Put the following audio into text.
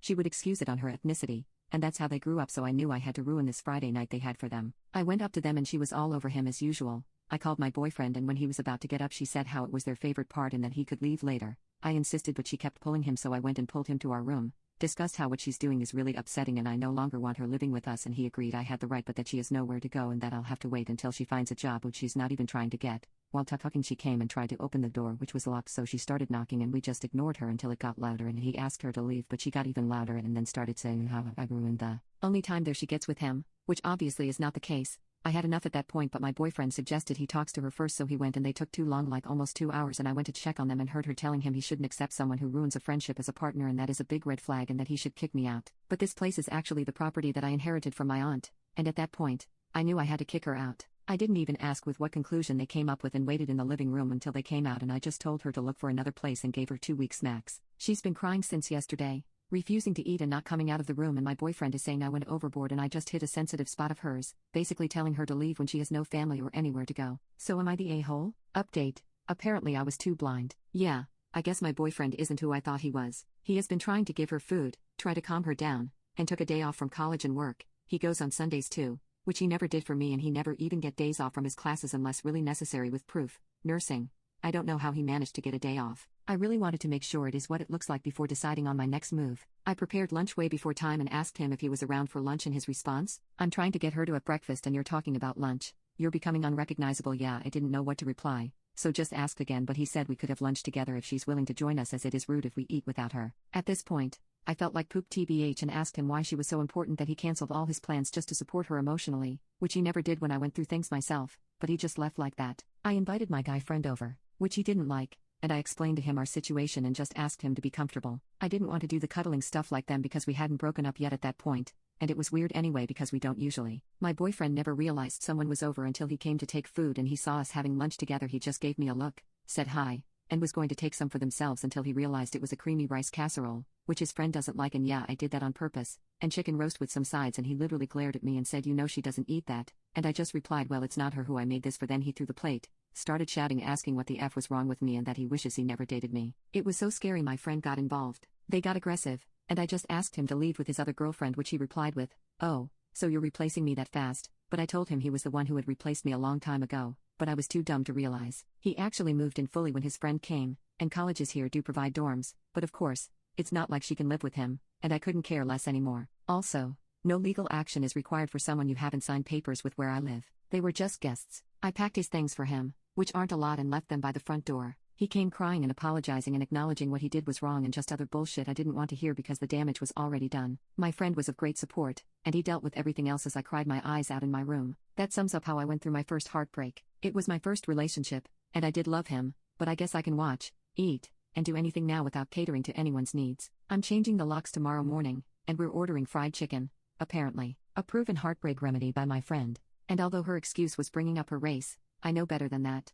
She would excuse it on her ethnicity, and that's how they grew up, so I knew I had to ruin this Friday night they had for them. I went up to them and she was all over him as usual. I called my boyfriend, and when he was about to get up she said how it was their favorite part and that he could leave later. I insisted, but she kept pulling him, so I went and pulled him to our room, discussed how what she's doing is really upsetting and I no longer want her living with us, and he agreed I had the right but that she has nowhere to go and that I'll have to wait until she finds a job which she's not even trying to get. While talking she came and tried to open the door, which was locked, so she started knocking and we just ignored her until it got louder and he asked her to leave, but she got even louder and then started saying how I ruined the only time there she gets with him, which obviously is not the case. I had enough at that point, but my boyfriend suggested he talks to her first, so he went and they took too long, like almost 2 hours, and I went to check on them and heard her telling him he shouldn't accept someone who ruins a friendship as a partner and that is a big red flag and that he should kick me out. But this place is actually the property that I inherited from my aunt, and at that point, I knew I had to kick her out. I didn't even ask with what conclusion they came up with and waited in the living room until they came out, and I just told her to look for another place and gave her 2 weeks max. She's been crying since yesterday, refusing to eat and not coming out of the room, and my boyfriend is saying I went overboard and I just hit a sensitive spot of hers, basically telling her to leave when she has no family or anywhere to go. So am I the a-hole? Update: apparently I was too blind. Yeah, I guess my boyfriend isn't who I thought he was. He has been trying to give her food, try to calm her down, and took a day off from college and work. He goes on Sundays too, which he never did for me, and he never even get days off from his classes unless really necessary with proof. Nursing. I don't know how he managed to get a day off. I really wanted to make sure it is what it looks like before deciding on my next move. I prepared lunch way before time and asked him if he was around for lunch, and his response: I'm trying to get her to have breakfast and you're talking about lunch. You're becoming unrecognizable. Yeah, I didn't know what to reply, so just asked again, but he said we could have lunch together if she's willing to join us, as it is rude if we eat without her. At this point, I felt like poop tbh and asked him why she was so important that he cancelled all his plans just to support her emotionally, which he never did when I went through things myself, but he just left like that. I invited my guy friend over, which he didn't like, and I explained to him our situation and just asked him to be comfortable. I didn't want to do the cuddling stuff like them because we hadn't broken up yet at that point, and it was weird anyway because we don't usually. My boyfriend never realized someone was over until he came to take food and he saw us having lunch together. He just gave me a look, said hi, and was going to take some for themselves until he realized it was a creamy rice casserole, which his friend doesn't like, and yeah, I did that on purpose, and chicken roast with some sides, and he literally glared at me and said, you know she doesn't eat that, and I just replied, well, it's not her who I made this for. Then he threw the plate, started shouting, asking what the F was wrong with me and that he wishes he never dated me. It was so scary my friend got involved. They got aggressive, and I just asked him to leave with his other girlfriend, which he replied with, oh, so you're replacing me that fast? But I told him he was the one who had replaced me a long time ago, but I was too dumb to realize. He actually moved in fully when his friend came, and colleges here do provide dorms, but of course, it's not like she can live with him, and I couldn't care less anymore. Also, no legal action is required for someone you haven't signed papers with where I live. They were just guests. I packed his things for him, which aren't a lot, and left them by the front door. He came crying and apologizing and acknowledging what he did was wrong and just other bullshit I didn't want to hear because the damage was already done. My friend was of great support, and he dealt with everything else as I cried my eyes out in my room. That sums up how I went through my first heartbreak. It was my first relationship, and I did love him, but I guess I can watch, eat, and do anything now without catering to anyone's needs. I'm changing the locks tomorrow morning, and we're ordering fried chicken, apparently. A proven heartbreak remedy by my friend, and although her excuse was bringing up her race, I know better than that.